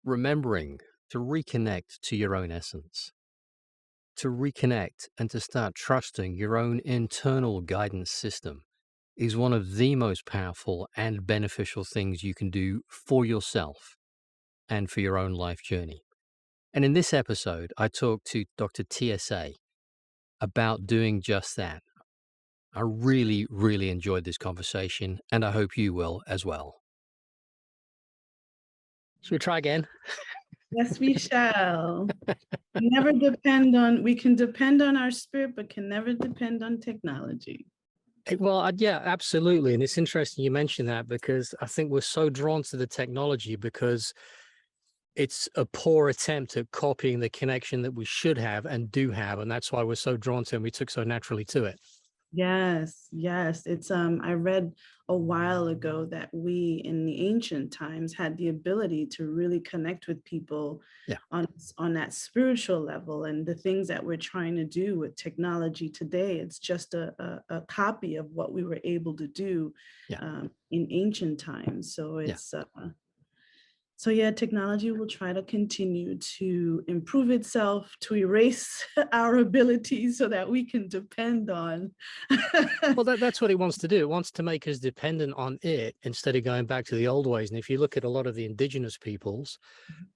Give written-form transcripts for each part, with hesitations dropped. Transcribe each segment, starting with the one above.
remembering to reconnect to your own essence, to reconnect and to start trusting your own internal guidance system is one of the most powerful and beneficial things you can do for yourself and for your own life journey. And in this episode, I talked to Dr. TSA about doing just that. I really, really enjoyed this conversation, and I hope you will as well. Should we try again? Yes, we shall. We can depend on our spirit, but can never depend on technology. Well, yeah, absolutely. And it's interesting you mentioned that because I think we're so drawn to the technology because it's a poor attempt at copying the connection that we should have and do have. And that's why we're so drawn to it and we took so naturally to it. Yes, yes. I read a while ago that we in the ancient times had the ability to really connect with people Yeah. on that spiritual level. And the things that we're trying to do with technology today, it's just a copy of what we were able to do Yeah. in ancient times. Yeah. So yeah, technology will try to continue to improve itself, to erase our abilities so that we can depend on. Well, that's what it wants to do. It wants to make us dependent on it instead of going back to the old ways. And if you look at a lot of the indigenous peoples,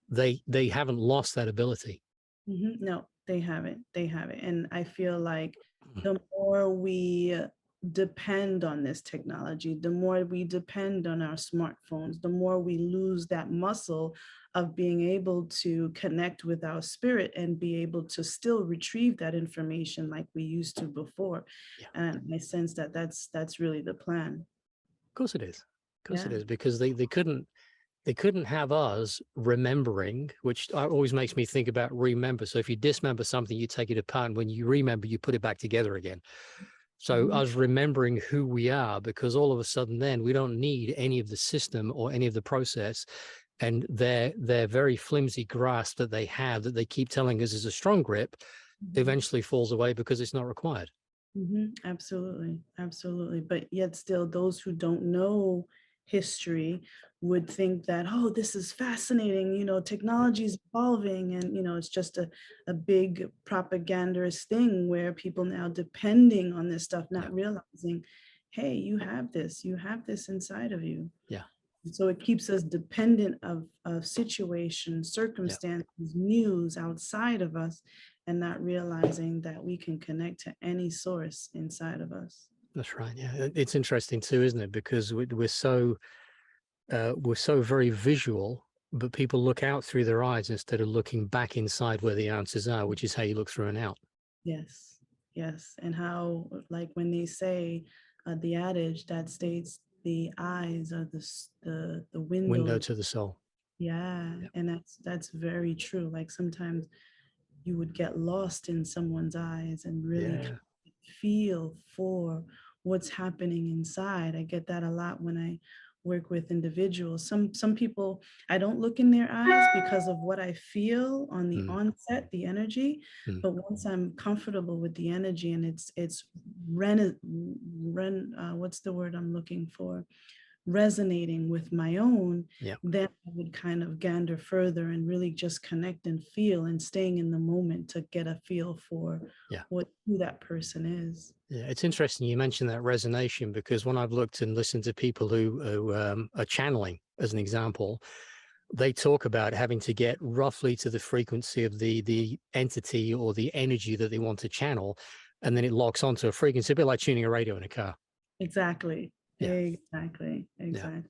they haven't lost that ability. No, they haven't. They haven't. And I feel like the more we depend on this technology, the more we depend on our smartphones, the more we lose that muscle of being able to connect with our spirit and be able to still retrieve that information like we used to before. Yeah. And I sense that that's really the plan. Of course it is. Of course it Yeah. is, because they couldn't have us remembering, which always makes me think about remember. So if you dismember something, you take it apart, and when you remember, you put it back together again. So Mhm. us remembering who we are, because all of a sudden then we don't need any of the system or any of the process, and their very flimsy grasp that they have, that they keep telling us is a strong grip, eventually falls away because it's not required. Absolutely, absolutely. But yet still those who don't know history would think that, oh, this is fascinating, technology is evolving, and it's just a big propagandist thing where people now depending on this stuff, Yeah. not realizing, hey, you have this inside of you. Yeah. So it keeps us dependent of situations, Yeah. circumstances, news outside of us, and not realizing that we can connect to any source inside of us. That's right. Yeah. It's interesting too, isn't it? Because we're so very visual, but people look out through their eyes instead of looking back inside where the answers are, which is how you look through and out. Yes, yes. And how, like when they say the adage that states the eyes are the Window window. to the soul. Yeah, Yeah. and that's very true. Like sometimes you would get lost in someone's eyes and really Yeah. feel for what's happening inside. I get that a lot when I work with individuals. Some people, I don't look in their eyes because of what I feel on the Mm, onset, the energy. mm. But once I'm comfortable with the energy and what's the word I'm looking for? Resonating with my own, Yeah. then I would kind of gander further and really just connect and feel and staying in the moment to get a feel for Yeah. who that person is. Yeah. It's interesting you mentioned that resonation, because when I've looked and listened to people who are channeling, as an example, they talk about having to get roughly to the frequency of the entity or the energy that they want to channel, and then it locks onto a frequency, a bit like tuning a radio in a car. Exactly. Yeah. Exactly. Yeah. Exactly.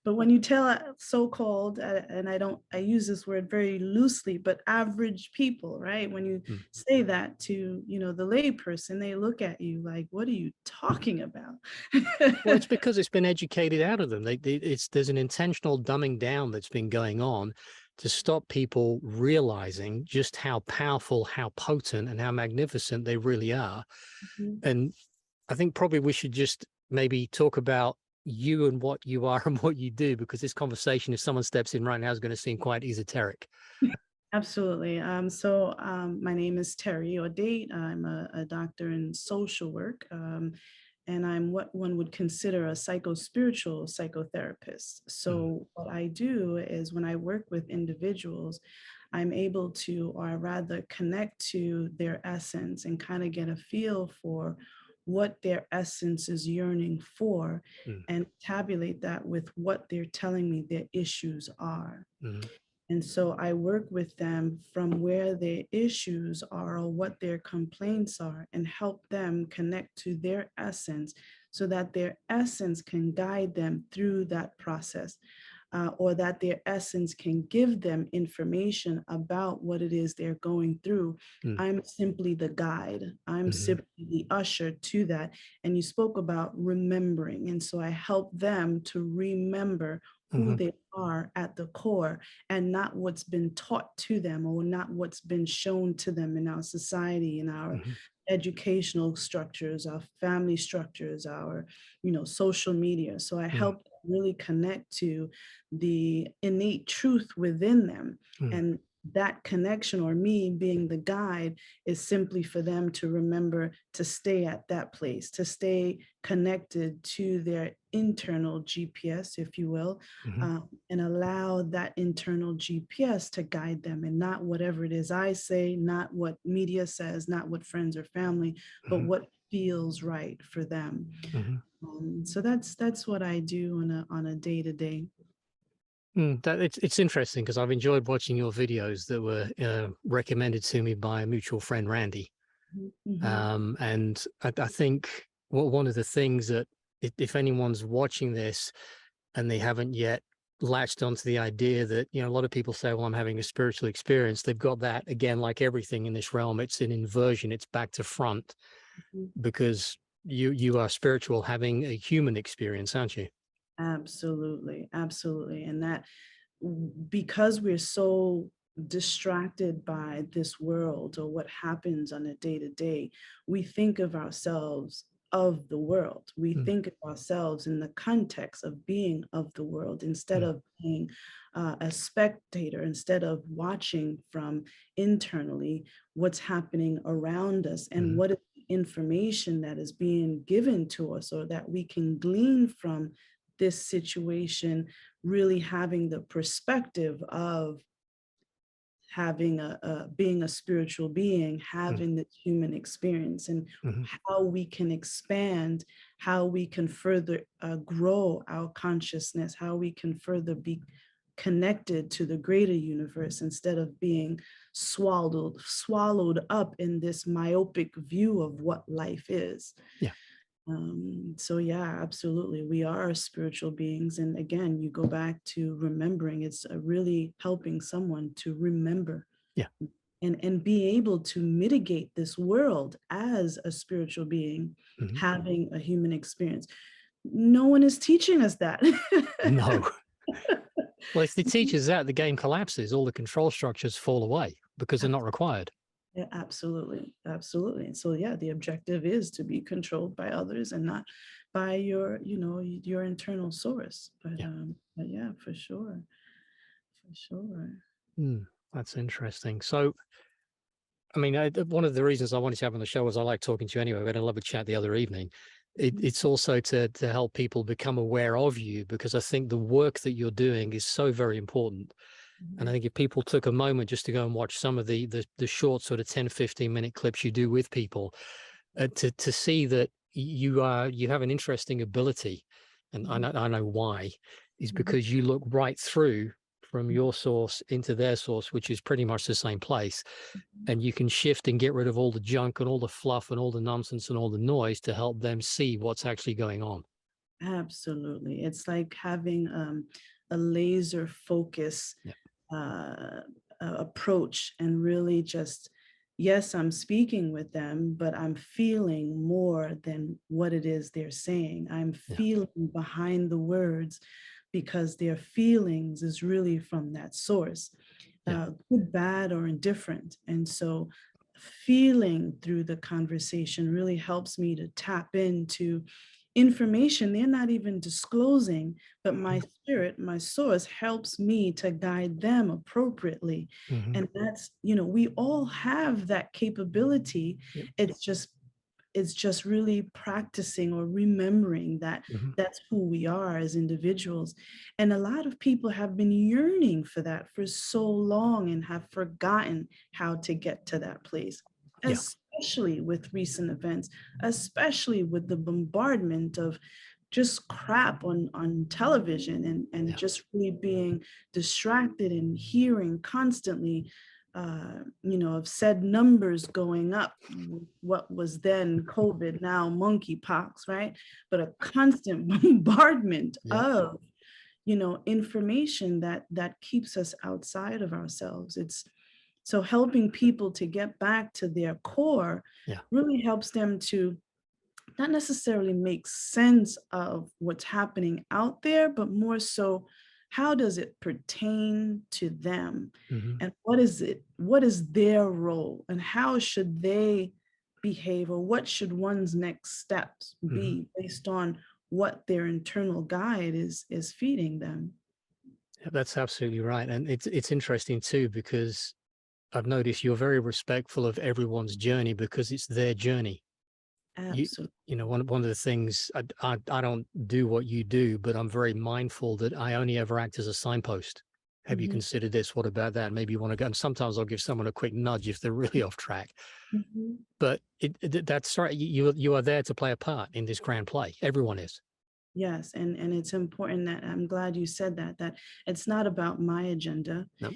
But when you tell so-called, and I use this word very loosely, but average people, right? When you Mm. say that to, the lay person, they look at you like, what are you talking about? Well, it's because it's been educated out of them. There's an intentional dumbing down that's been going on to stop people realizing just how powerful, how potent, and how magnificent they really are. Mhm. And I think probably we should just maybe talk about you and what you are and what you do, because this conversation, if someone steps in right now, is going to seem quite esoteric. Absolutely. My name is Terry Audate. I'm a doctor in social work. and I'm what one would consider a psycho-spiritual psychotherapist. mm, So what I do is when I work with individuals, I'm able to, or rather connect to their essence and kind of get a feel for what their essence is yearning for mm, and tabulate that with what they're telling me their issues are. mm, And so I work with them from where their issues are or what their complaints are and help them connect to their essence so that their essence can guide them through that process, or that their essence can give them information about what it is they're going through. mm, I'm simply the guide. I'm mhm, simply the usher to that. And you spoke about remembering. And so I help them to remember who mhm, they are at the core and not what's been taught to them or not what's been shown to them in our society, in our mhm, educational structures, our family structures, our, social media. So I mm, help them really connect to the innate truth within them. mm, And that connection, or me being the guide, is simply for them to remember to stay at that place, to stay connected to their internal GPS, if you will, mhm, and allow that internal GPS to guide them and not whatever it is I say, not what media says, not what friends or family, but mhm, what feels right for them. mhm. So that's what I do on a day to day. That it's interesting because I've enjoyed watching your videos that were recommended to me by a mutual friend, Randy. Mhm. And I think one of the things that if anyone's watching this and they haven't yet latched onto the idea that, a lot of people say, well, I'm having a spiritual experience. They've got that again, like everything in this realm, it's an inversion, it's back to front Mhm. because you are spiritual having a human experience, aren't you? Absolutely, absolutely. And that because we're so distracted by this world or what happens on a day to day, we think of ourselves of the world. We Mm, think of ourselves in the context of being of the world instead mm, of being a spectator, instead of watching from internally what's happening around us and mhm. what is the information that is being given to us or that we can glean from this situation, really having the perspective of having being a spiritual being, Mm, having the human experience, and mhm. how we can expand, how we can further grow our consciousness, how we can further be connected to the greater universe instead of being swallowed up in this myopic view of what life is. Yeah, So yeah, absolutely. We are spiritual beings. And again, you go back to remembering, it's really helping someone to remember yeah. and be able to mitigate this world as a spiritual being, Mhm. having a human experience. No one is teaching us that. No. Well, if the teacher's out, the game collapses. All the control structures fall away because they're not required. Yeah, absolutely. Absolutely. And so yeah, the objective is to be controlled by others and not by your internal source. Yeah. But yeah, for sure. For sure. Mm, that's interesting. So, I mean, one of the reasons I wanted to have on the show was I like talking to you anyway. We had a lovely chat the other evening. Mhm, It's also to help people become aware of you because I think the work that you're doing is so very important. And I mhm, think if people took a moment just to go and watch some of the short sort of 10-15 minute clips you do with people, to see that you have an interesting ability, and mhm, I know why, is mhm, because you look right through from mhm, your source into their source, which is pretty much the same place, mhm. and you can shift and get rid of all the junk and all the fluff and all the nonsense and all the noise to help them see what's actually going on. Absolutely. It's like having a laser focus Yeah, approach and really just, yes, I'm speaking with them, but I'm feeling more than what it is they're saying. I'm yeah, feeling behind the words because their feelings is really from that source, yeah. good, bad, or indifferent. And so feeling through the conversation really helps me to tap into information they're not even disclosing, but my Mhm, spirit, my source helps me to guide them appropriately. mhm. And that's, we all have that capability. Yep. It's just it's just really practicing or remembering that Hmm. that's who we are as individuals. And a lot of people have been yearning for that for so long and have forgotten how to get to that place, Yeah. especially with recent events, especially with the bombardment of just crap on television, and Yeah. just really being distracted and hearing constantly of said numbers going up, what was then COVID, now monkeypox, right? But a constant bombardment Yeah. of information that keeps us outside of ourselves. It's so helping people to get back to their core Yeah. really helps them to not necessarily make sense of what's happening out there, but more so, how does it pertain to them? Hmm. And what is their role? And how should they behave? Or what should one's next steps Hmm. be based on what their internal guide is feeding them? Yeah, that's absolutely right. And it's interesting too, because I've noticed you're very respectful of everyone's journey because it's their journey. You Absolutely. one of the things I don't do what you do, but I'm very mindful that I only ever act as a signpost. Have you Mhm, considered this? What about that? Maybe you want to go. And sometimes I'll give someone a quick nudge if they're really off track. mhm. But that's right. You are there to play a part in this grand play. Everyone is. Yes, and it's important that I'm glad you said that it's not about my agenda. No.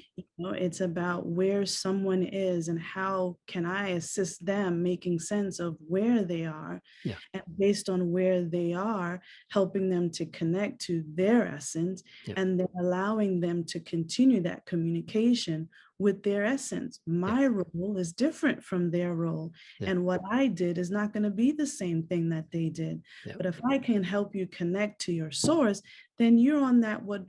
It's about where someone is and how can I assist them making sense of where they are, Yeah. and based on where they are, helping them to connect to their essence, Yeah. and then allowing them to continue that communication with their essence. Yeah. My role is different from their role, Yeah. and what I did is not going to be the same thing that they did. Yeah. But if I can help you connect to your source, then you're on that what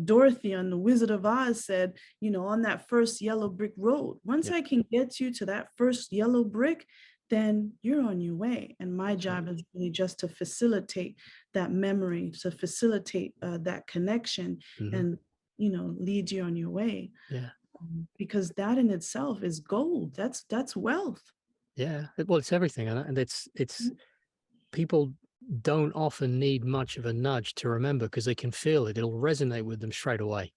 Dorothy on the Wizard of Oz said, on that first yellow brick road. Once Yeah. I can get you to that first yellow brick, then you're on your way. And my That's right. job is really just to facilitate that memory, to facilitate that connection, Hmm. and lead you on your way. Yeah. Because that in itself is gold. That's wealth. Yeah. Well, it's everything, and it's people don't often need much of a nudge to remember because they can feel it. It'll resonate with them straight away.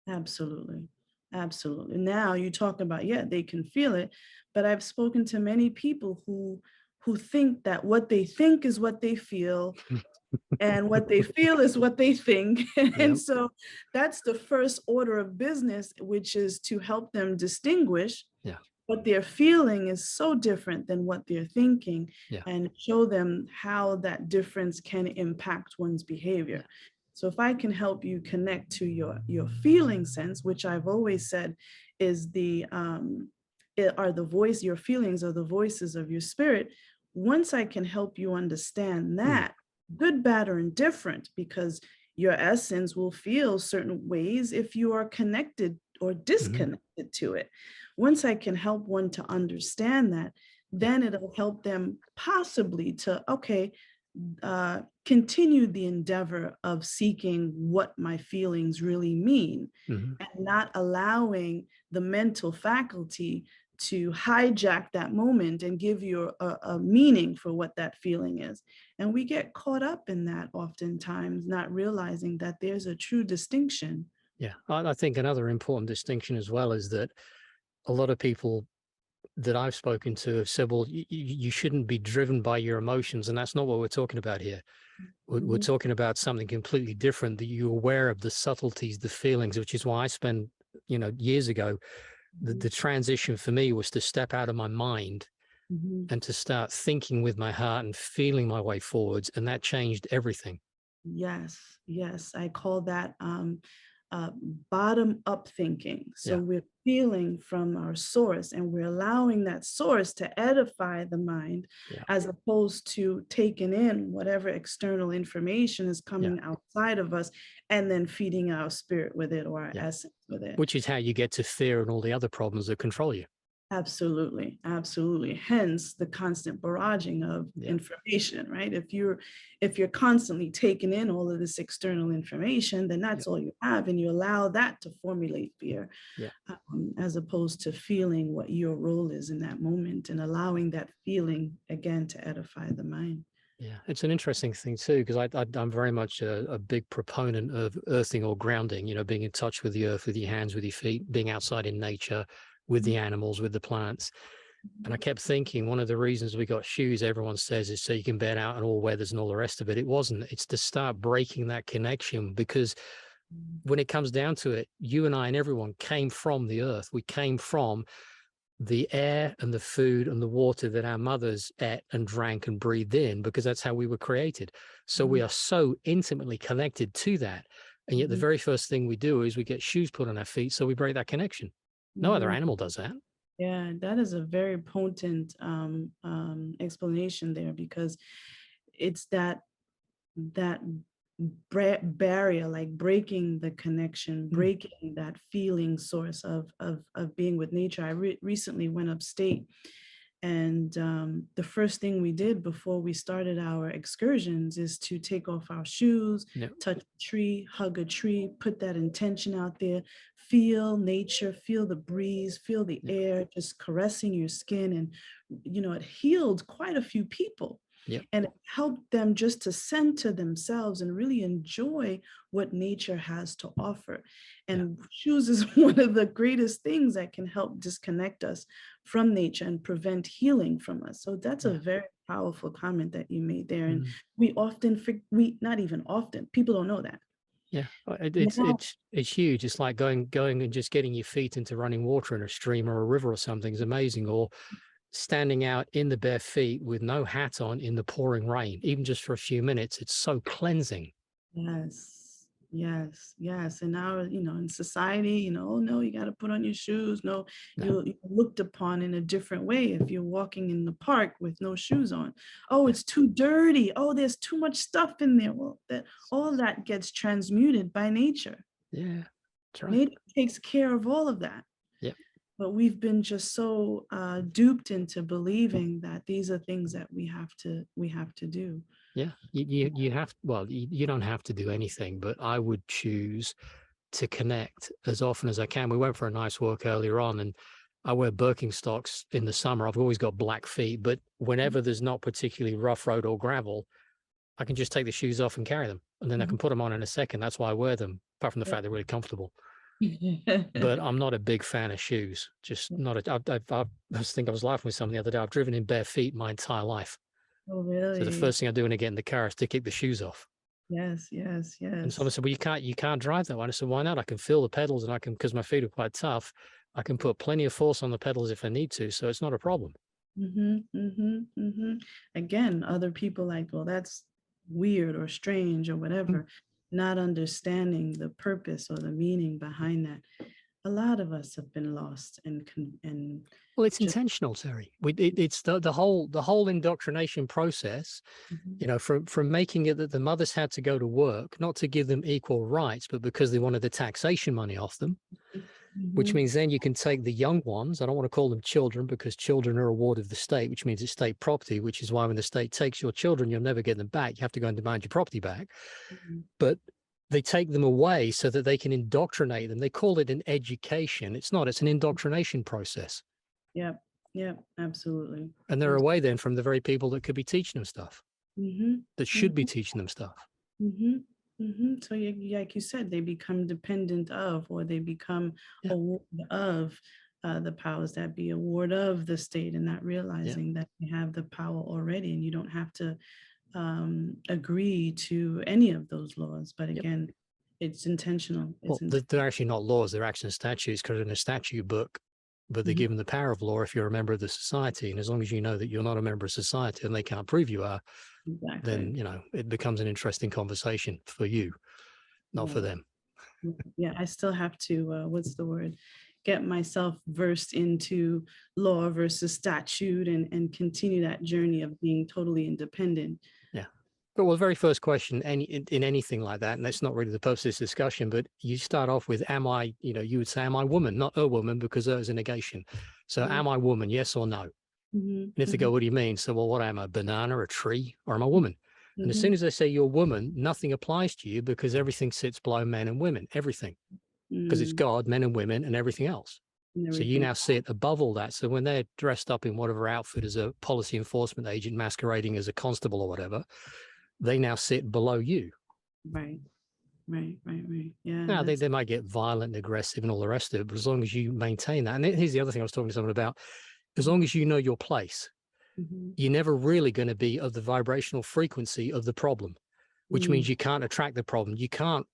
Absolutely. Absolutely. Now you talk about, yeah, they can feel it, but I've spoken to many people who think that what they think is what they feel, and what they feel is what they think. Yeah. And so that's the first order of business, which is to help them distinguish Yeah. what they're feeling is so different than what they're thinking, Yeah. and show them how that difference can impact one's behavior. Yeah. So if I can help you connect to your feeling sense, which I've always said is are the voice, your feelings are the voices of your spirit. Once I can help you understand Mm. that, good, bad, or indifferent, because your essence will feel certain ways if you are connected or Hmm. disconnected to it. Once I can help one to understand that, Yeah. then it'll help them possibly to, okay, continue the endeavor of seeking what my feelings really mean, Hmm. and not allowing the mental faculty to hijack that moment and give you a meaning for what that feeling is. And we get caught up in that oftentimes, not realizing that there's a true distinction. Yeah. I think another important distinction as well is that a lot of people that I've spoken to have said, well, you shouldn't be driven by your emotions. And that's not what we're talking about here. We're Mhm, talking about something completely different, that you're aware of the subtleties, the feelings, which is why I spent, years ago, the mhm, transition for me was to step out of my mind mhm. and to start thinking with my heart and feeling my way forwards. And that changed everything. Yes, yes. I call that uh, bottom up thinking. So Yeah. we're feeling from our source, and we're allowing that source to edify the mind, Yeah. as opposed to taking in whatever external information is Yeah. coming outside of us and then feeding our spirit with it or our Yeah. essence with it. Which is how you get to fear and all the other problems that control you. Absolutely, absolutely. Hence the constant barraging of Yeah, information, right? If you're constantly taking in all of this external information, then yeah, that's all you have, and you allow that to formulate fear, yeah. as opposed to feeling what your role is in that moment and allowing that feeling again to edify the mind. Yeah, it's an interesting thing too, because I'm very much a big proponent of earthing or grounding, being in touch with the earth, with your hands, with your feet, being outside in nature, with the animals, with the plants. And I kept thinking one of the reasons we got shoes, everyone says, is so you can bed out in all weathers and all the rest of it. It wasn't. It's to start breaking that connection, because when it comes down to it, you and I and everyone came from the earth. We came from the air and the food and the water that our mothers ate and drank and breathed in, because that's how we were created. So we Mhm, are so intimately connected to that. And yet the mhm, very first thing we do is we get shoes put on our feet. So we break that connection. No other mhm. animal does that. Yeah, that is a very potent explanation there, because it's that barrier, like breaking the connection, Mm, breaking that feeling source of being with nature. I recently went upstate, and the first thing we did before we started our excursions is to take off our shoes, yeah, touch a tree, hug a tree, put that intention out there, feel nature, feel the breeze, feel the yeah, air just caressing your skin. And, it healed quite a few people. yeah, And it helped them just to center themselves and really enjoy what nature has to offer. yeah, And shoes is one of the greatest things that can help disconnect us from nature and prevent healing from us. So that's a yeah. very powerful comment that you made there. And Mm. we often, we not even often, people don't know that. Yeah, it's Now, it's huge. It's like going and just getting your feet into running water in a stream or a river or something is amazing. Or standing out in the bare feet with no hat on in the pouring rain, even just for a few minutes. It's so cleansing. yes, yes, yes. And now, in society, oh no, you got to put on your shoes. No, No, you're looked upon in a different way if you're walking in the park with no shoes on. Oh, yeah, it's too dirty. Oh, there's too much stuff in there. Well, that all that gets transmuted by nature. yeah, that's right. Nature takes care of all of that. Yeah, But we've been just so duped into believing that these are things that we have to do. yeah. You have, well, you don't have to do anything, but I would choose to connect as often as I can. We went for a nice walk earlier on, and I wear Birkenstocks in the summer. I've always got black feet, but whenever there's not particularly rough road or gravel, I can just take the shoes off and carry them, and then I Mhm. can put them on in a second. That's why I wear them, apart from the Yeah. fact they're really comfortable. But I'm not a big fan of shoes. Just not a. I was laughing with someone the other day. I've driven in bare feet my entire life. Oh, So the really? first thing I do when I get in the car is to kick the shoes off. Yes, yes, And someone yes. said, "Well, you can't drive that one." I said, "Why not? I can feel the pedals, and I can, because my feet are quite tough. I can put plenty of force on the pedals if I need to, so it's not a problem." Again, other people like, well, that's weird or strange or Mm. whatever, not understanding the purpose or the meaning behind that. A lot of us have been lost and Well, it's just. intentional, Terry. It's the whole indoctrination process. Mhm, From making it that the mothers had to go to work, not to give them equal rights, but because they wanted the taxation money off them, which mhm, means then you can take the young ones. I don't want to call them children, because children are a ward of the state, which means it's state property, which is why when the state takes your children, you'll never get them back. You have to go and demand your property back. mhm. But they take them away so that they can indoctrinate them. They call it an education. It's not, it's an indoctrination process. Yep, yep, absolutely. And they're away then from the very people that could be teaching them stuff, Mhm, that should be mhm, teaching them stuff. mhm, So, like you said, they become dependent of, or they become Yeah. a ward of the powers that be, a ward of the state, and not Yeah. realizing that you have the power already, and you don't have to agree to any of those laws. But Yep. again, it's intentional. It's Well, they're actually not laws, they're action statutes, because in a statute book, but they're Mhm, given the power of law if you're a member of the society. And as long as you know that you're not a member of society and they can't prove you are, exactly. then, it becomes an interesting conversation for you, not for Yeah. them. Yeah, I still have to, what's the word? Get myself versed into law versus statute and continue that journey of being totally independent. Yeah. But well, the very first question in anything like that, and that's not really the purpose of this discussion, but you start off with, am I, you would say, am I woman, not a woman, because is a negation. So Mhm, am I woman, yes or no? And mhm, if they go, mhm, what do you mean? So, well, what am I, a banana, a tree, or am I a woman? And as soon mhm, as they say you're a woman, nothing applies to you because everything sits below men and women, everything, because it's mm, God, men and women, and everything else. and So you everything. now sit above all that. So when they're dressed up in whatever outfit as a policy enforcement agent masquerading as a constable or whatever, they now sit below you. Right, right. Yeah, Now, they, that's. they might get violent and aggressive and all the rest of it, but as long as you maintain that, and here's the other thing I was talking to someone about, as long as you know your place, Mhm, you're never really going to be of the vibrational frequency of the problem, which mm. means you can't attract the problem. You can't,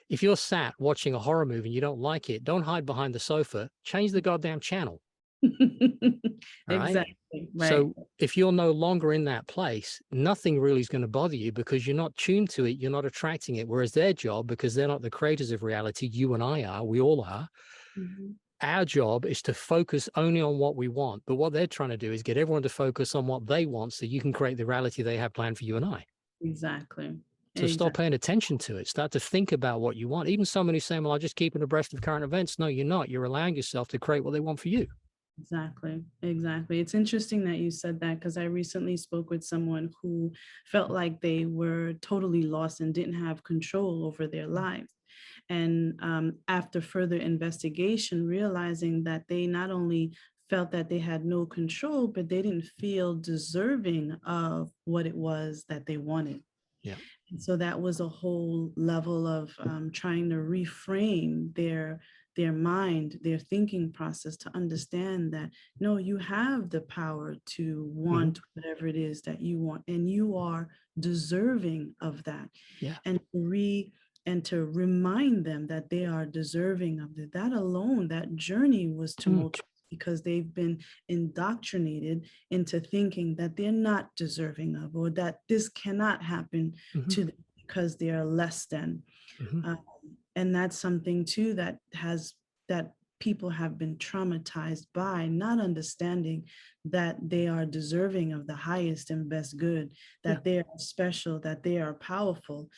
if you're sat watching a horror movie and you don't like it, don't hide behind the sofa, change the goddamn channel. All right. Exactly, right. So if you're no longer in that place, nothing really is going to bother you because you're not tuned to it. You're not attracting it. Whereas their job, because they're not the creators of reality, you and I are, we all are. Mhm. Our job is to focus only on what we want. But what they're trying to do is get everyone to focus on what they want so you can create the reality they have planned for you and I. Exactly, So stop exactly. paying attention to it. Start to think about what you want. Even someone who's saying, well, I'm just keeping abreast of current events. No, you're not. You're allowing yourself to create what they want for you. Exactly, exactly. It's interesting that you said that because I recently spoke with someone who felt like they were totally lost and didn't have control over their lives. And after further investigation, realizing that they not only felt that they had no control, but they didn't feel deserving of what it was that they wanted. Yeah. And so that was a whole level of trying to reframe their mind, their thinking process to understand that no, you have the power to Hmm. want whatever it is that you want, and you are deserving of that. Yeah. And to remind them that they are deserving of it. That alone, that journey was Mm. tumultuous because they've been indoctrinated into thinking that they're not deserving of, or that this cannot happen Hmm. to them because they are less than. Hmm. Um, and that's something too that people have been traumatized by, not understanding that they are deserving of the highest and best good, Yeah. that they are special, that they are powerful.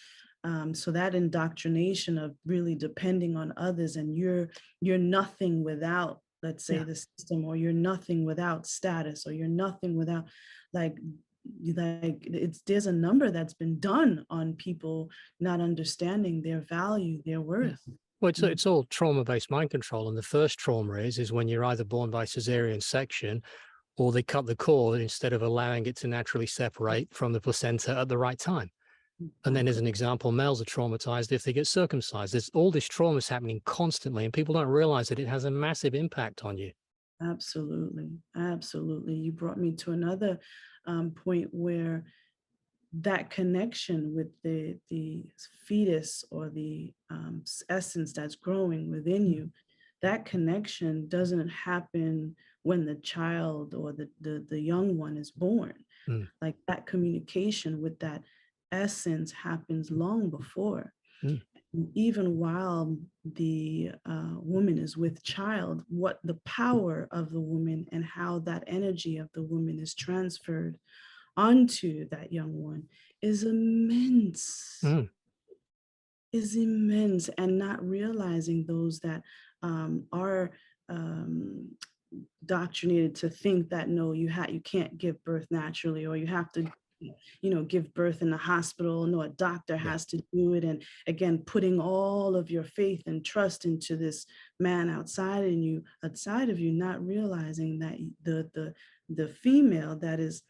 So that indoctrination of really depending on others, and you're nothing without, let's say, Yeah. the system, or you're nothing without status, or you're nothing without, like it's there's a number that's been done on people not understanding their value, their Yeah. worth. Well, it's Mm, it's all trauma-based mind control, and the first trauma is when you're either born by cesarean section or they cut the cord instead of allowing it to naturally separate from the placenta at the right time. And then, as exactly. an example, males are traumatized if they get circumcised. There's all this trauma is happening constantly, and people don't realize that it has a massive impact on you. Absolutely, absolutely. You brought me to another point where that connection with the fetus, or the essence that's growing within Mm. you, that connection doesn't happen when the child, or the young one is born. Mm. Like that communication with that essence happens long before. Mm. Even while the woman is with child, what the power of the woman and how that energy of the woman is transferred onto that young one is immense, Mm. is immense. And not realizing those that are um, doctrinated to think that no, you can't give birth naturally, or you have to give birth in the hospital, no, a doctor Yeah. has to do it. And again, putting all of your faith and trust into this man outside of you, not realizing that the female that is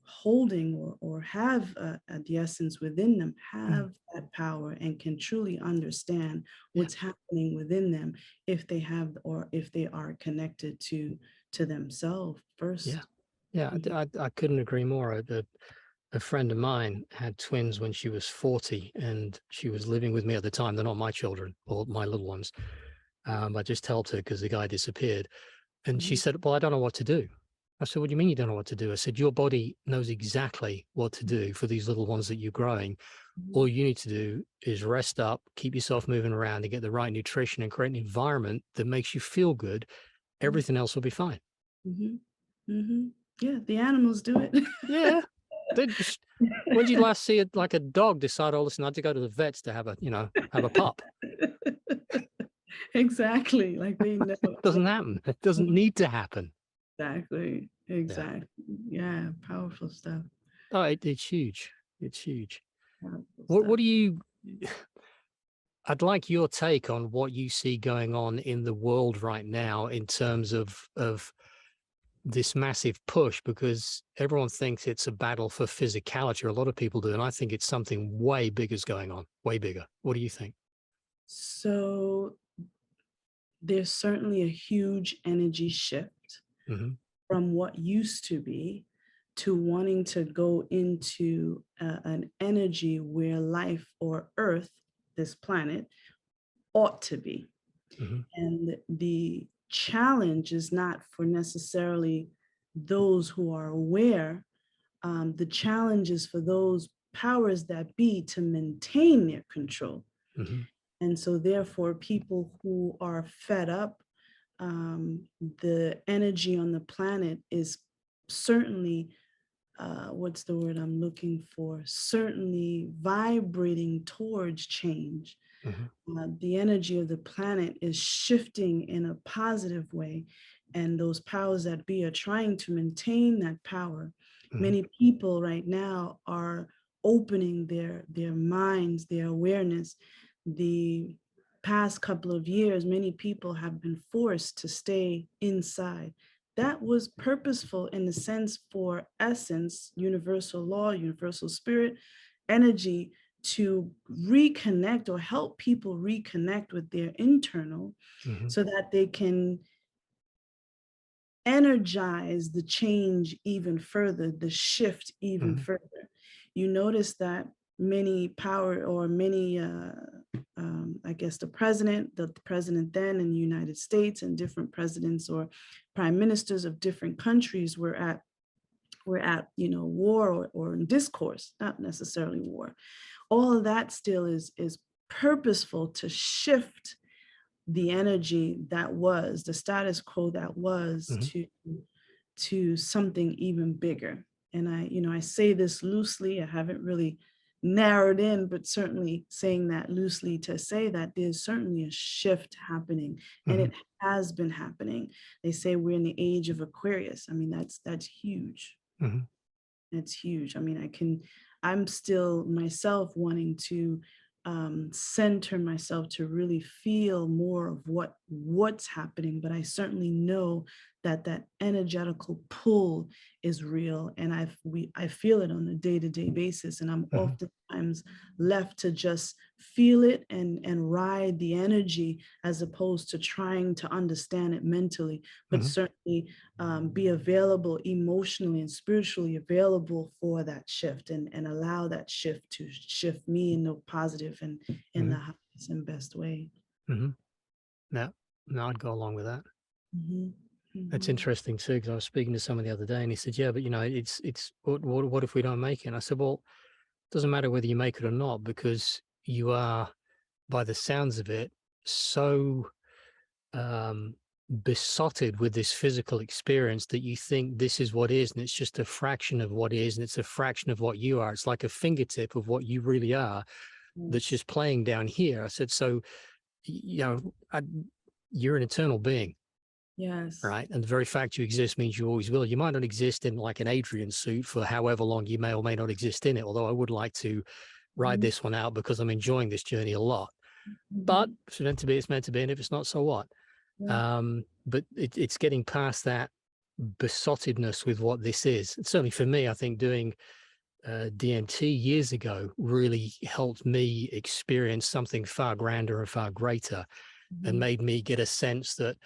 holding, or have the essence within them, Mm. have that power and can truly understand Yeah. what's happening within them, if they have, or if they are connected to themselves Yeah. first. Yeah. Mhm, I couldn't agree more. A friend of mine had twins when she was 40, and she was living with me at the time. They're not my children or my little ones. I just helped her because the guy disappeared. And she mhm, said, well, I don't know what to do. I said, what do you mean you don't know what to do? I said, your body knows exactly what to do for these little ones that you're growing. mhm, All you need to do is rest up, keep yourself moving around, and get the right nutrition and create an environment that makes you feel good. mhm, Everything else will be fine. mhm, mhm. Yeah, the animals do it. Yeah. They just, When did you last see it like a dog decide, oh, listen, I had to go to the vets to have a, have a pup? Exactly, like they know. It doesn't happen. It doesn't need to happen. Exactly, Yeah. exactly. Yeah, powerful stuff. Oh, it's huge. It's huge. Powerful What stuff. do you, I'd like your take on what you see going on in the world right now in terms of this massive push, because everyone thinks it's a battle for physicality, or a lot of people do, and I think it's something way bigger is going on, way bigger. What do you think? So there's certainly a huge energy shift Hmm. from what used to be to wanting to go into an energy where life or Earth, this planet, ought to be. Hmm. And the challenge is not for necessarily those who are aware. The challenge is for those powers that be to maintain their control. Hmm. And so, therefore, people who are fed up, the energy on the planet is certainly, what's the word I'm looking for? Certainly vibrating towards change. Hmm. The energy of the planet is shifting in a positive way, and those powers that be are trying to maintain that power. Hmm. Many people right now are opening their minds, their awareness. The past couple of years, many people have been forced to stay inside. That was purposeful in the sense for essence, universal law, universal spirit, energy to reconnect or help people reconnect with their internal Hmm. so that they can energize the change even further, the shift even Hmm. further. You notice that many power or many, I guess, the president then in the United States and different presidents or prime ministers of different countries were at war or in discourse, not necessarily war. All of that still is purposeful to shift the energy that was the status quo that was Hmm. to something even bigger. And I say this loosely. I haven't really narrowed in, but certainly saying that loosely to say that there's certainly a shift happening, and Hmm. it has been happening. They say we're in the age of Aquarius. I mean, that's huge. Hmm. It's huge. I mean, I'm still myself wanting to center myself to really feel more of what's happening, but I certainly know that that energetical pull is real, and I feel it on a day-to-day basis, and I'm Hmm. oftentimes left to just feel it and ride the energy as opposed to trying to understand it mentally, but Hmm. certainly be available emotionally and spiritually available for that shift and allow that shift to shift me in the positive and in the Hmm. highest and best way. Hmm. Yeah, no, I'd go along with that. Mhm, That's mhm, interesting too, because I was speaking to someone the other day, and he said, "Yeah, but it's what if we don't make it?" And I said, "Well, it doesn't matter whether you make it or not, because you are, by the sounds of it, so um, besotted with this physical experience that you think this is what is, and it's just a fraction of what is, and it's a fraction of what you are. It's like a fingertip of what you really are that's yes, just playing down here." I said, "So, you're an eternal being." yes, Right. And the very fact you exist means you always will. You might not exist in like an Adrian suit for however long you may or may not exist in it, although I would like to ride mhm, this one out because I'm enjoying this journey a lot. But mhm, if it's meant to be, it's meant to be. And if it's not, so what? yeah, But it's getting past that besottedness with what this is. And certainly for me, I think doing DMT years ago really helped me experience something far grander and far greater, and mhm, made me get a sense that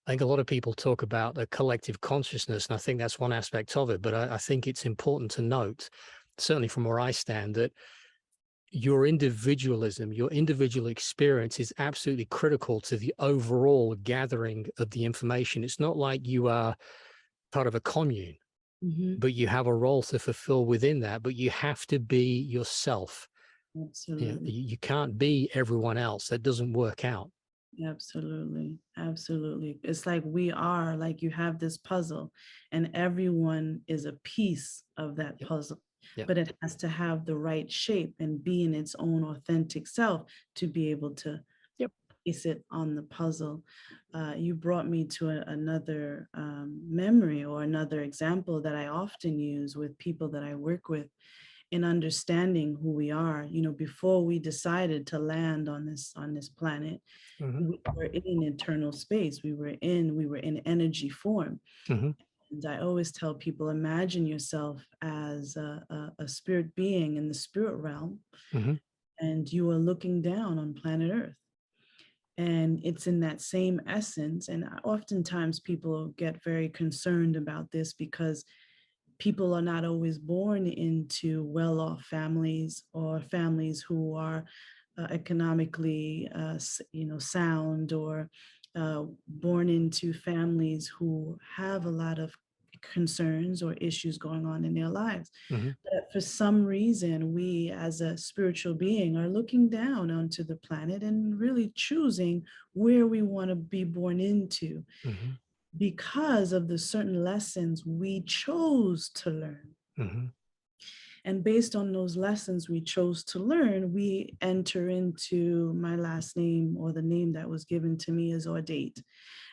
I think a lot of people talk about a collective consciousness, and I think that's one aspect of it. But I think it's important to note, certainly from where I stand, that your individualism, your individual experience is absolutely critical to the overall gathering of the information. It's not like you are part of a commune, mhm, but you have a role to fulfill within that, but you have to be yourself. absolutely. You can't be everyone else. That doesn't work out. Absolutely. Absolutely. It's like we are, like you have this puzzle, and everyone is a piece of that Yep. puzzle. Yep. but it has to have the right shape and be in its own authentic self to be able to Yep. piece it on the puzzle. You brought me to another memory or another example that I often use with people that I work with in understanding who we are. You know, before we decided to land on this planet, Mm-hmm. we were in internal space. We were in energy form. Mm-hmm. And I always tell people, imagine yourself as a spirit being in the spirit realm, Mm-hmm. and you are looking down on planet Earth. And it's in that same essence. And oftentimes people get very concerned about this because people are not always born into well-off families or families who are economically, sound, or born into families who have a lot of concerns or issues going on in their lives. Mm-hmm. But for some reason, we as a spiritual being are looking down onto the planet and really choosing where we want to be born into Mm-hmm. because of the certain lessons we chose to learn. Mm-hmm. And based on those lessons we chose to learn, we enter into my last name, or the name that was given to me, as Audate.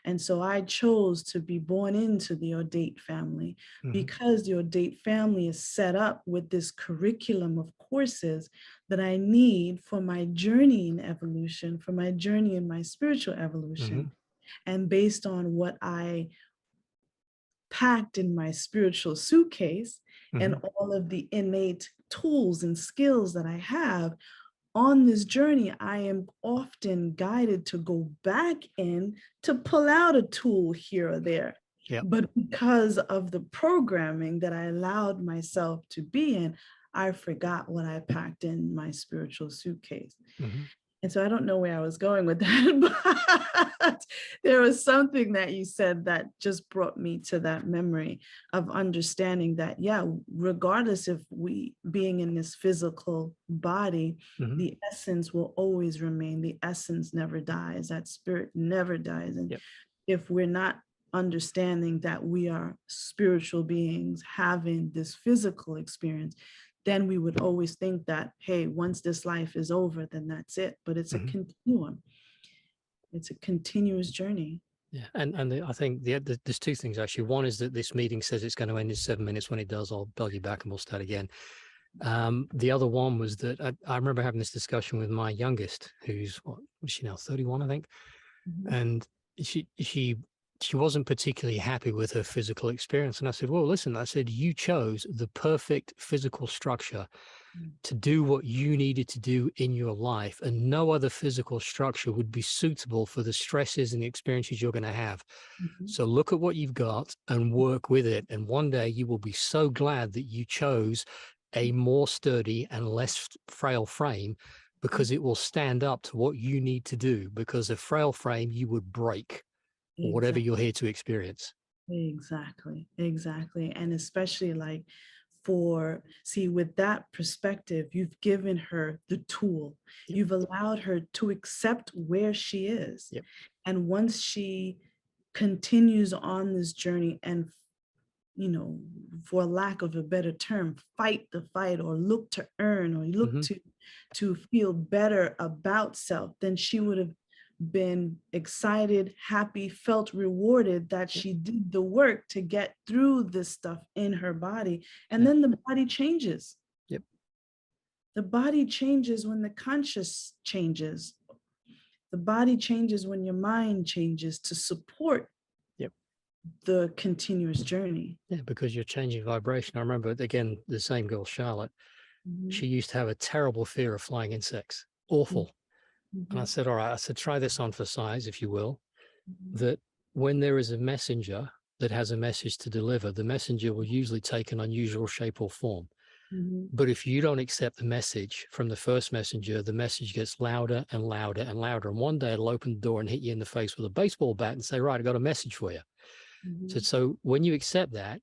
And so I chose to be born into the Audate family Mm-hmm. because the Audate family is set up with this curriculum of courses that I need for my journey in evolution, for my journey in my spiritual Mm-hmm. evolution. And based on what I packed in my spiritual suitcase and Mm-hmm. all of the innate tools and skills that I have on this journey, I am often guided to go back in to pull out a tool here or there. Yep. But because of the programming that I allowed myself to be in, I forgot what I packed in my spiritual suitcase. Mm-hmm. And so I don't know where I was going with that, but there was something that you said that just brought me to that memory of understanding that, yeah, regardless if we being in this physical body, Mm-hmm. the essence will always remain. The essence never dies. That spirit never dies. And Yep. if we're not understanding that we are spiritual beings having this physical experience, then we would always think that, hey, once this life is over, then that's it. But it's a Mm-hmm. continuum. It's a continuous journey. Yeah, I think there's two things actually. One is that this meeting says it's going to end in 7 minutes. When it does, I'll bell you back and we'll start again. The other one was that I remember having this discussion with my youngest, who's what was she now, 31, I think, Mhm. and she wasn't particularly happy with her physical experience. And I said, well, listen, I said, you chose the perfect physical structure to do what you needed to do in your life, and no other physical structure would be suitable for the stresses and the experiences you're going to have. Mhm. So look at what you've got and work with it. And one day you will be so glad that you chose a more sturdy and less frail frame, Mhm. because it will stand up to what you need to do, because a frail frame you would break, or whatever Exactly. you're here to experience. Exactly. Exactly. And especially like see, with that perspective, you've given her the tool. Yep. You've allowed her to accept where she is. Yep. And once she continues on this journey and, for lack of a better term, fight the fight, or look to earn, or look Hmm. to feel better about self, then she would have been excited, happy, felt rewarded that Yep. she did the work to get through this stuff in her body. And Yeah. then the body changes. Yep. The body changes when the conscious changes. The body changes when your mind changes to support Yep. the continuous journey. Yeah, because you're changing vibration. I remember, again, the same girl, Charlotte, Mhm. she used to have a terrible fear of flying insects. Mhm. Awful. And I Mhm. said, all right, I said, try this on for size, if you will, Mhm. that when there is a messenger that has a message to deliver, the messenger will usually take an unusual shape or form. Mhm. But if you don't accept the message from the first messenger, the message gets louder and louder and louder. And one day it'll open the door and hit you in the face with a baseball bat and say, right, I got a message for you. Mhm. So when you accept that,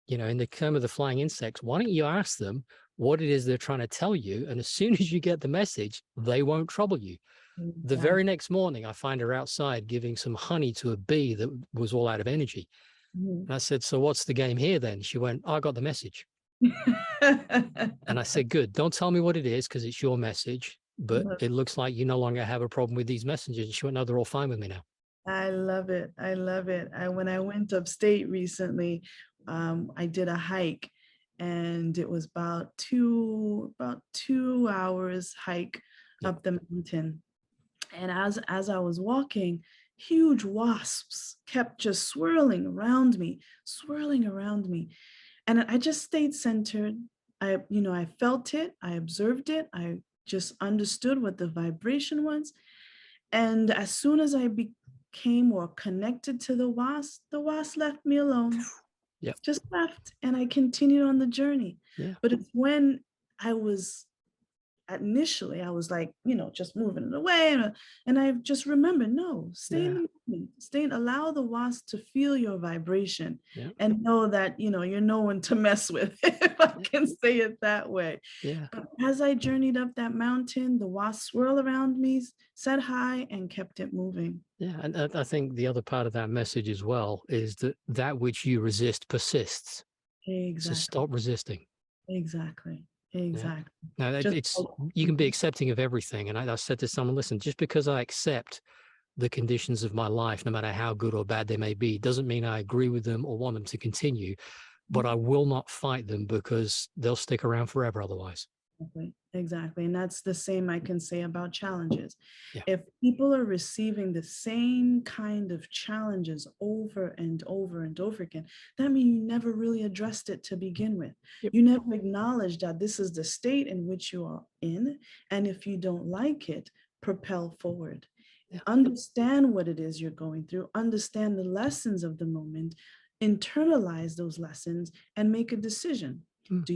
in the term of the flying insects, why don't you ask them what it is they're trying to tell you? And as soon as you get the message, they won't trouble you. The very Exactly. next morning, I find her outside giving some honey to a bee that was all out of energy. Mhm. And I said, so what's the game here then? She went, I got the message. And I said, good, don't tell me what it is because it's your message, but it looks like you no longer have a problem with these messages. And she went, no, they're all fine with me now. I love it. I love it. When I went upstate recently, I did a hike, and it was about 2 hours hike Yeah. up the mountain. And as I was walking, huge wasps kept just swirling around me. And I just stayed centered. I felt it, I observed it, I just understood what the vibration was. And as soon as I became or connected to the wasp left me alone, Yep. just left, and I continued on the journey. Yeah. But it's when I was initially, I was like, just moving it away. And I just remember, no, stay in Yeah. the moment, allow the wasp to feel your vibration Yeah. and know that, you're no one to mess with, if I can say it that way. Yeah. But as I journeyed up that mountain, the wasp swirled around me, said hi, and kept it moving. Yeah. And I think the other part of that message as well is that which you resist persists. So Exactly. stop resisting. Exactly. Yeah. Exactly. Now Just you can be accepting of everything. And I said to someone, listen, just because I accept the conditions of my life, no matter how good or bad they may be, doesn't mean I agree with them or want them to continue, but I will not fight them because they'll stick around forever otherwise. Exactly. Exactly. And that's the same I can say about challenges. Yeah. If people are receiving the same kind of challenges over and over and over again, that means you never really addressed it to begin with. Yep. You never acknowledged that this is the state in which you are in. And if you don't like it, propel forward. Yeah. Understand what it is you're going through, understand the lessons of the moment, internalize those lessons, and make a decision. Mm. Are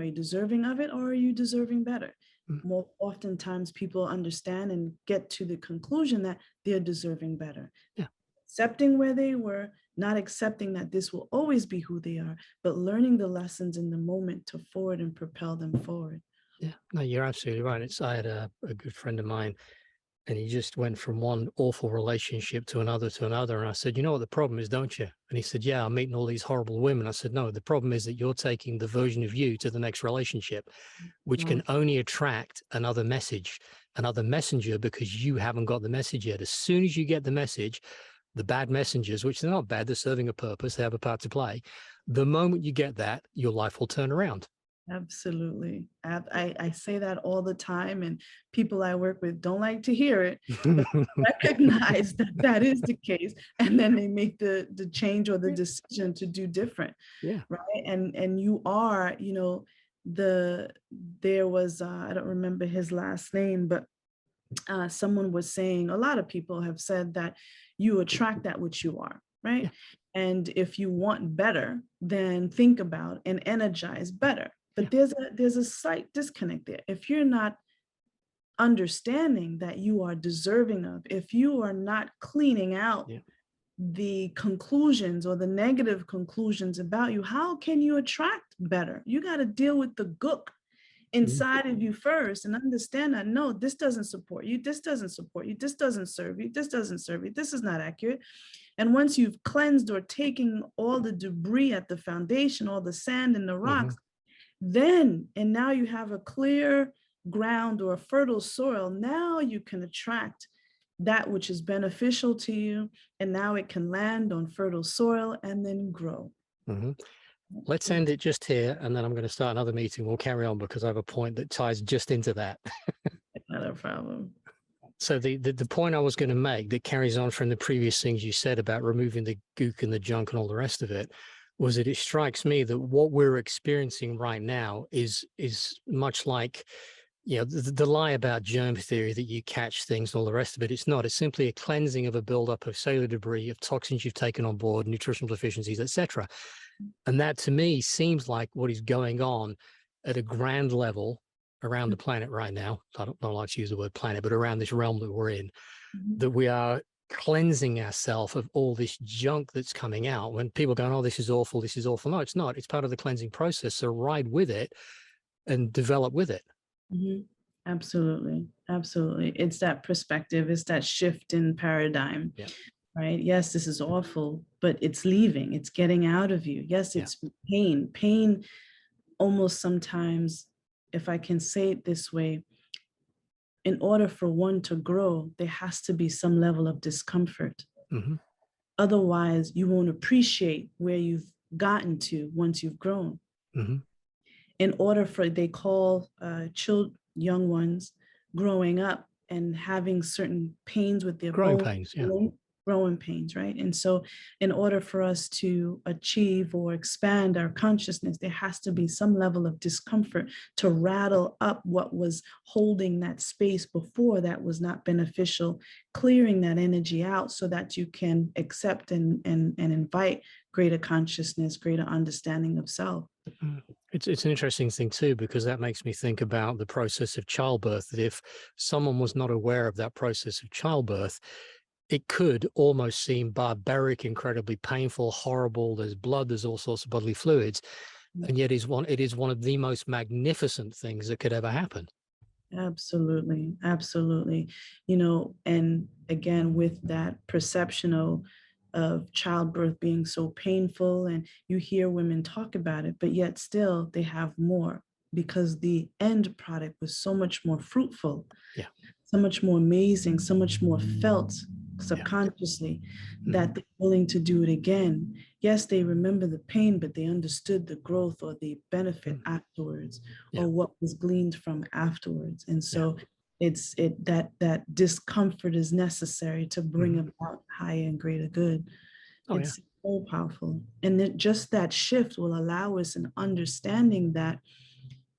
you deserving of it, or are you deserving better? Mm. More oftentimes people understand and get to the conclusion that they're deserving better. Yeah. Accepting where they were, not accepting that this will always be who they are, but learning the lessons in the moment to forward and propel them forward. Yeah. No, you're absolutely right. I had a good friend of mine, and he just went from one awful relationship to another to another. And I said, you know what the problem is, don't you? And he said, yeah, I'm meeting all these horrible women. I said, no, the problem is that you're taking the version of you to the next relationship, which can only attract another messenger, because you haven't got the message yet. As soon as you get the message, the bad messengers, which they're not bad, they're serving a purpose, they have a part to play. The moment you get that, your life will turn around. Absolutely. I say that all the time, and people I work with don't like to hear it, but recognize that that is the case, and then they make the change or the decision to do different. Yeah. Right. And you are, there was, I don't remember his last name, but someone was saying, a lot of people have said that you attract that which you are, right? Yeah. And if you want better, then think about and energize better. But Yeah. there's a slight disconnect there. If you're not understanding that you are deserving of, if you are not cleaning out Yeah. the conclusions or the negative conclusions about you, how can you attract better? You got to deal with the gook inside of you first and understand that, no, this doesn't support you, this doesn't support you, this doesn't serve you, this doesn't serve you, this is not accurate. And once you've cleansed or taken all the debris at the foundation, all the sand and the rocks, then, and now you have a clear ground or a fertile soil, now you can attract that which is beneficial to you, and now it can land on fertile soil and then grow. Let's end it just here, and then I'm going to start another meeting. We'll carry on because I have a point that ties just into that. Not a problem. So the point I was going to make that carries on from the previous things you said about removing the gook and the junk and all the rest of it was that it strikes me that what we're experiencing right now is much like, the lie about germ theory that you catch things and all the rest of it. It's not. It's simply a cleansing of a buildup of cellular debris, of toxins you've taken on board, nutritional deficiencies, etc. And that to me seems like what is going on at a grand level around the planet right now. I don't like to use the word planet, but around this realm that we're in, that we are cleansing ourselves of all this junk that's coming out. When people go, oh, this is awful, this is awful. No, it's not. It's part of the cleansing process. So ride with it and develop with it. Absolutely. Absolutely. It's that perspective. It's that shift in paradigm. Yeah. Right? Yes, this is awful, but it's leaving. It's getting out of you. Yes, it's pain. Pain almost sometimes, if I can say it this way, in order for one to grow, there has to be some level of discomfort. Hmm. Otherwise, you won't appreciate where you've gotten to once you've grown. Hmm. In order for, they call young ones growing up and having certain pains with their Growing bones, pains. Yeah. growing pains, right? And so, in order for us to achieve or expand our consciousness, there has to be some level of discomfort to rattle up what was holding that space before that was not beneficial, clearing that energy out so that you can accept and invite greater consciousness, greater understanding of self. Mm. It's an interesting thing too, because that makes me think about the process of childbirth, that if someone was not aware of that process of childbirth, it could almost seem barbaric, incredibly painful, horrible. There's blood, there's all sorts of bodily fluids, and yet it is one of the most magnificent things that could ever happen. Absolutely, absolutely. And again, with that perception of childbirth being so painful, and you hear women talk about it, but yet still they have more because the end product was so much more fruitful, Yeah. so much more amazing, so much more felt Yeah. subconsciously Hmm. that they're willing to do it again. Yes, they remember the pain, but they understood the growth or the benefit afterwards, Yeah. or what was gleaned from afterwards. And Yeah. so that discomfort is necessary to bring Hmm. about higher and greater good. Oh yeah. It's so powerful. And then just that shift will allow us an understanding that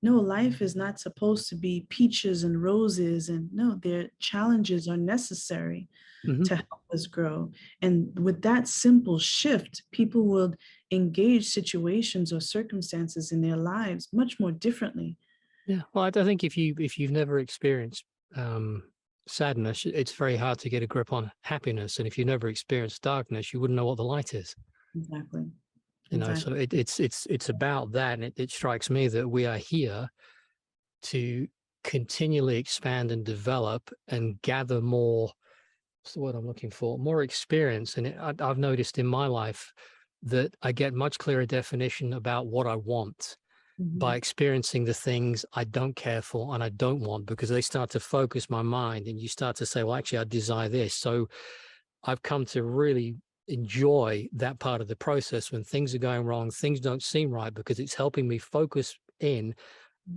no, life is not supposed to be peaches and roses. And no, their challenges are necessary Hmm. to help us grow. And with that simple shift, people will engage situations or circumstances in their lives much more differently. Yeah. Well, I think if you've never experienced sadness, it's very hard to get a grip on happiness, and if you've never experienced darkness, you wouldn't know what the light is. Exactly. So Exactly. it's about that, and it strikes me that we are here to continually expand and develop and gather more. What's the word I'm looking for? More experience, and I've noticed in my life that I get much clearer definition about what I want by Mhm. experiencing the things I don't care for and I don't want, because they start to focus my mind, and you start to say, well, actually, I desire this. So I've come to really enjoy that part of the process when things are going wrong, things don't seem right, because it's helping me focus in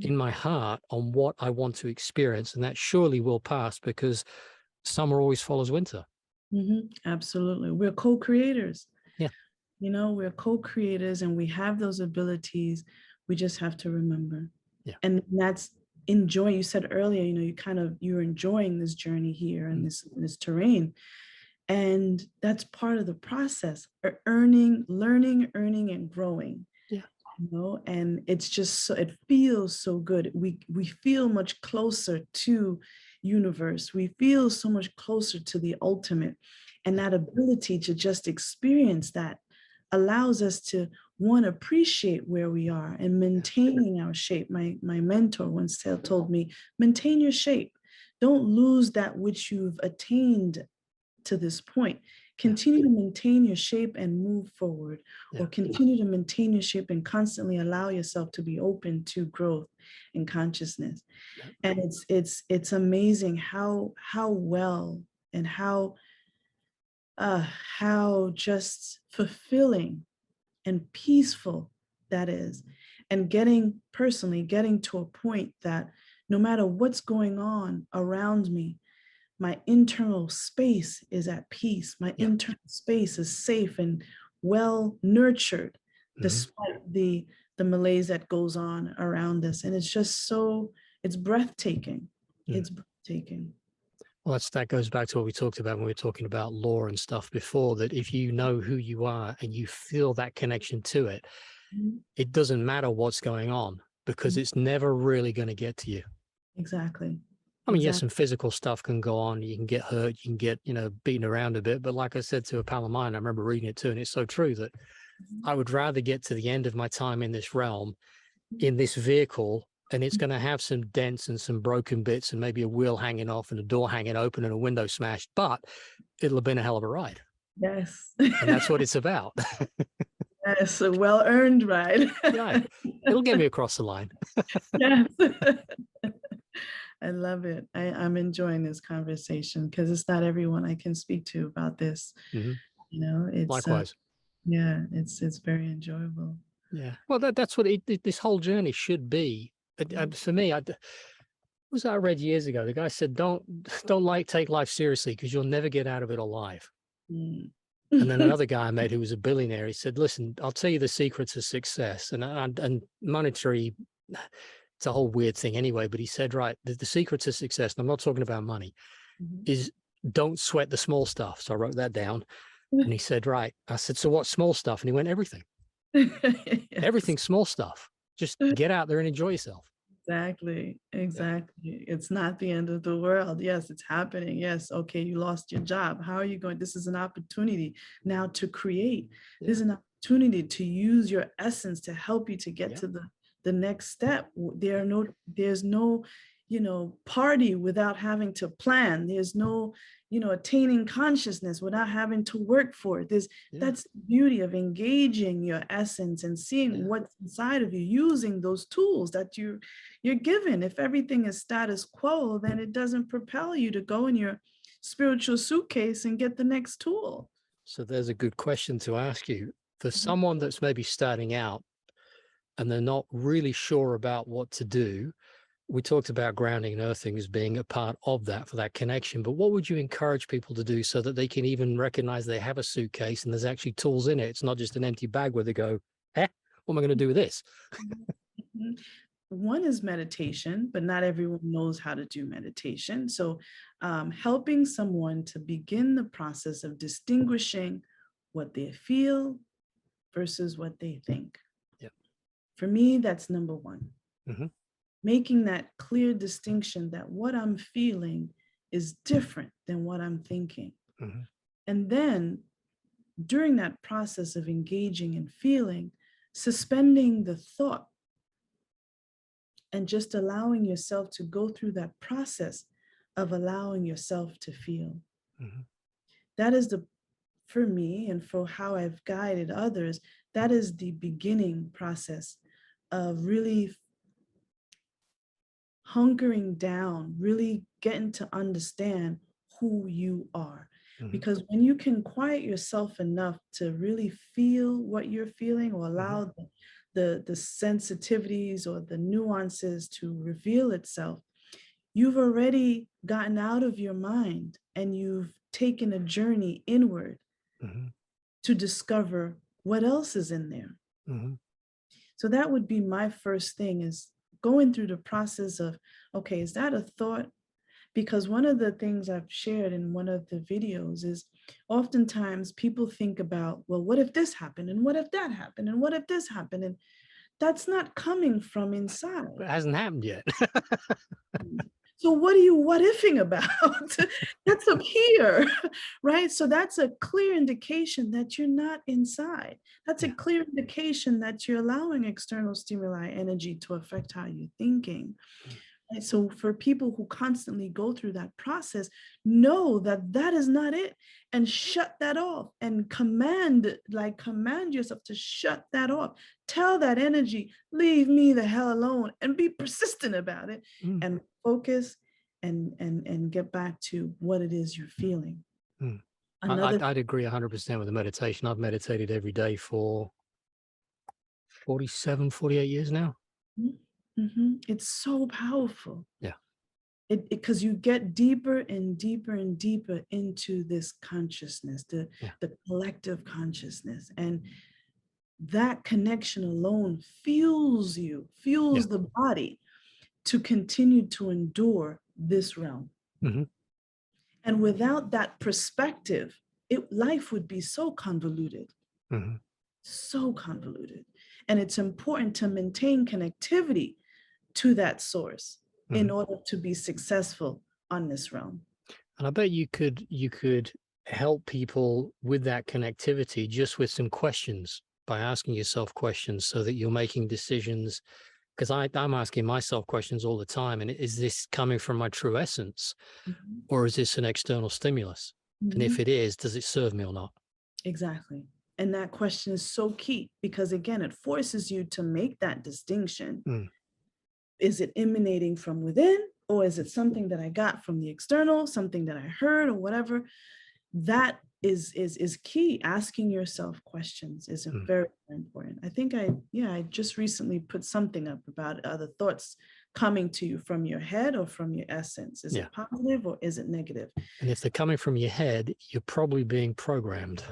my heart on what I want to experience. And that surely will pass, because summer always follows winter. Absolutely. We're co-creators. Yeah. We're co-creators and we have those abilities. We just have to remember. Yeah. And that's enjoy. You said earlier, you're enjoying this journey here and Mm. this terrain. And that's part of the process, earning, learning, earning, and growing. Yeah. And it's just so, it feels so good. We feel much closer to universe. We feel so much closer to the ultimate. And Yeah. that ability to just experience that allows us to one appreciate where we are and Yeah. maintaining our shape. My mentor once told me, maintain your shape. Don't lose that which you've attained to this point. Yeah. Continue to maintain your shape and move forward, or Yeah. continue to maintain your shape and constantly allow yourself to be open to growth and consciousness. Yeah. And it's amazing how well and how just fulfilling and peaceful that is. And getting to a point that no matter what's going on around me, my internal space is at peace. My Yeah. internal space is safe and well nurtured, Hmm. despite the malaise that goes on around us. And it's breathtaking. Mm. It's breathtaking. Well, that goes back to what we talked about when we were talking about law and stuff before, that if you know who you are and you feel that connection to it, Mhm. it doesn't matter what's going on, because Mhm. it's never really going to get to you. Exactly. I mean, yes, Exactly. some physical stuff can go on. You can get hurt, you can get, beaten around a bit. But like I said to a pal of mine, I remember reading it too, and it's so true, that I would rather get to the end of my time in this realm, in this vehicle, and it's going to have some dents and some broken bits and maybe a wheel hanging off and a door hanging open and a window smashed, but it'll have been a hell of a ride. Yes. And that's what it's about. Yes, a well-earned ride. Yeah, it'll get me across the line. Yes. I love it. I'm enjoying this conversation because it's not everyone I can speak to about this. Hmm. It's Likewise. yeah, it's very enjoyable. Yeah. Well, that's what this whole journey should be. For me, was I read years ago? The guy said, "Don't don't like take life seriously because you'll never get out of it alive." Mm. And then another guy I met who was a billionaire, he said, "Listen, I'll tell you the secrets of success." And monetary, it's a whole weird thing anyway. But he said, right, the secrets of success, and I'm not talking about money, Mhm. is don't sweat the small stuff. So I wrote that down. And he said, right. I said, so what small stuff? And he went, everything. Yes. Everything's small stuff. Just get out there and enjoy yourself. Exactly, Yeah. exactly. It's not the end of the world. Yes, it's happening. Yes, okay, you lost your job. How are you going? This is an opportunity now to create. This Yeah. is an opportunity to use your essence to help you to get Yeah. to the next step. There's no, party without having to plan. There's no, attaining consciousness without having to work for it. Yeah. That's the beauty of engaging your essence and seeing Yeah. what's inside of you, using those tools that you're given. If everything is status quo, then it doesn't propel you to go in your spiritual suitcase and get the next tool. So there's a good question to ask you. For Mhm. someone that's maybe starting out and they're not really sure about what to do, we talked about grounding and earthing as being a part of that for that connection. But what would you encourage people to do so that they can even recognize they have a suitcase and there's actually tools in it? It's not just an empty bag where they go, what am I going to do with this? Mhm. One is meditation, but not everyone knows how to do meditation. So, helping someone to begin the process of distinguishing what they feel versus what they think. Yeah. For me, that's number one. Hmm. Making that clear distinction that what I'm feeling is different than what I'm thinking. Hmm. And then during that process of engaging and feeling, suspending the thought and just allowing yourself to go through that process of allowing yourself to feel. Hmm. That is for me and for how I've guided others, that is the beginning process of really hunkering down, really getting to understand who you are. Hmm. Because when you can quiet yourself enough to really feel what you're feeling or Hmm. allow the sensitivities or the nuances to reveal itself, you've already gotten out of your mind and you've taken a journey inward Hmm. to discover what else is in there. Hmm. So that would be my first thing is going through the process of, okay, is that a thought? Because one of the things I've shared in one of the videos is oftentimes people think about, well, what if this happened? And what if that happened? And what if this happened? And that's not coming from But inside. it hasn't happened yet. So what are you what ifing about? That's up here, right? So that's a clear indication that you're not inside. That's a Yeah. clear indication that you're allowing external stimuli energy to affect how you're thinking. Right? So for people who constantly go through that process, know that that is not it and shut that off and command yourself to shut that off. Tell that energy, leave me the hell alone and be persistent about it Mm. and focus and get back to what it is you're feeling. Mm. Another I'd agree 100% with the meditation. I've meditated every day for 47, 48 years now. It's so powerful. Yeah. It because you get deeper and deeper and deeper into this consciousness, Yeah. the collective consciousness. And that connection alone fuels you, Yeah. fuels the body to continue to endure this realm. Hmm. And without that perspective, life would be so convoluted, Hmm. so convoluted. And it's important to maintain connectivity to that source in Hmm. order to be successful on this realm. And I bet you could help people with that connectivity just with some questions by asking yourself questions so that you're making decisions. Because I'm asking myself questions all the time. And is this coming from my true essence Mhm. or is this an external stimulus? And if Mhm. it is, does it serve me or not? Exactly. And that question is so key because, again, it forces you to make that distinction. Mm. Is it emanating from within, or is it something that I got from the external, something that I heard, or whatever? That is key. Asking yourself questions is Mm. very, very important. I think I just recently put something up about the thoughts coming to you from your head or from your essence. Is Yeah. it positive or is it negative? And if they're coming from your head, you're probably being programmed.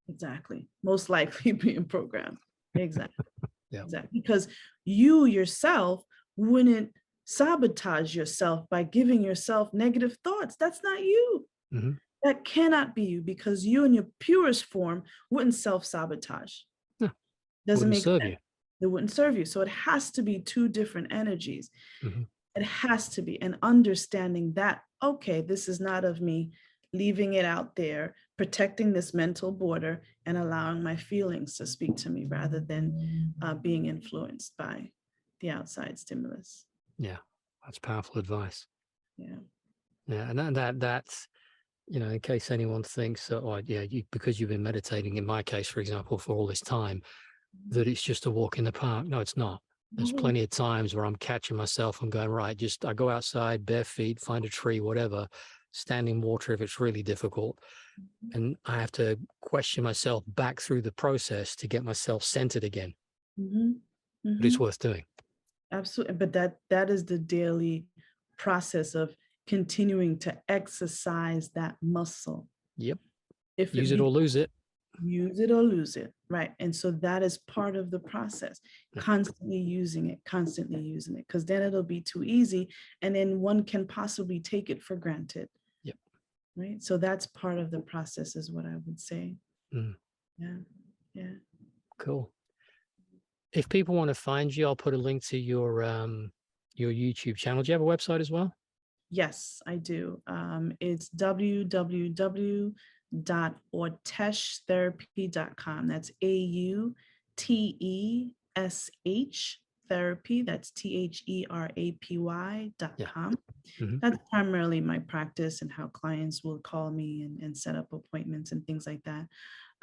Exactly. Most likely being programmed. Exactly. Yeah. Exactly. Because you yourself wouldn't sabotage yourself by giving yourself negative thoughts. That's not you. Mm-hmm. That cannot be you, because you in your purest form wouldn't self-sabotage. No, Doesn't wouldn't make serve sense. you. It wouldn't serve you. So it has to be two different energies. Mm-hmm. It has to be, and understanding that, okay, this is not of me, leaving it out there, protecting this mental border and allowing my feelings to speak to me rather than being influenced by the outside stimulus. Yeah, that's powerful advice. Yeah. Yeah, and that's, in case anyone thinks, oh, yeah, because you've been meditating, in my case, for example, for all this time, that it's just a walk in the park. No, it's not. There's No. plenty of times where I'm catching myself and going, right, I go outside, bare feet, find a tree, whatever, stand in water if it's really difficult. And I have to question myself back through the process to get myself centered again. Mm-hmm. But it's Mm-hmm. worth doing. Absolutely. But that is the daily process of continuing to exercise that muscle. Yep. If it Use it be or lose it. use it or lose it, right? And so that is part of the process, Yeah. constantly using it, because then it'll be too easy, and then one can possibly take it for granted. Yep. Right. So that's part of the process, is what I would say. Mm. Yeah. Yeah. Cool. If people want to find you, I'll put a link to your YouTube channel. Do you have a website as well? Yes, I do. It's www.auteshtherapy.com. That's AUTESH therapy. That's Yeah. THERAPY.com. Mm-hmm. That's primarily my practice and how clients will call me and set up appointments and things like that.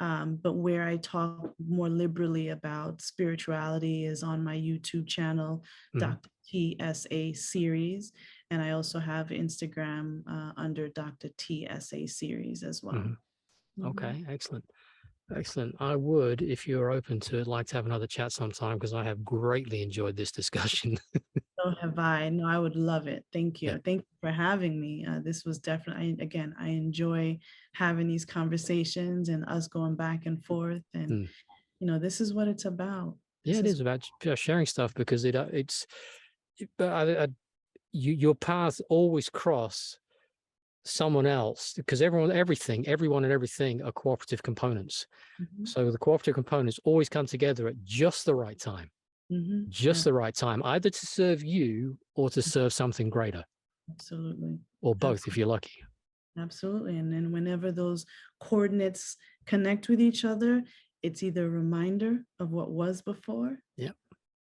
But where I talk more liberally about spirituality is on my YouTube channel, Mm-hmm. Dr. TSA Series. And I also have Instagram under Dr. TSA Series as well. Mm-hmm. Okay, excellent. Excellent. I would, if you're open to it, like to have another chat sometime, because I have greatly enjoyed this discussion. So have I. No, I would love it. Thank Yeah. you. Thank you for having me. This was definitely, again, I enjoy having these conversations and us going back and forth. And, this is what it's about. Yeah, it is about sharing stuff, because your paths always cross someone else, because everyone and everything are cooperative components. Mhm. So the cooperative components always come together at just the right time, either to serve you or to serve something greater, Absolutely. or both if you're lucky. Absolutely. And then whenever those coordinates connect with each other, it's either a reminder of what was before, Yeah.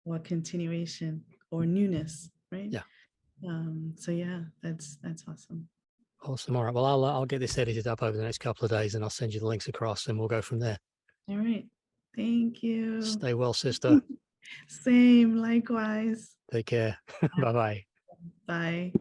or continuation or newness, right? Yeah. So yeah, that's awesome. Awesome. All right. Well, I'll get this edited up over the next couple of days, and I'll send you the links across, and we'll go from there. All right. Thank you. Stay well, sister. Same, likewise. Take care. Bye-bye. Bye.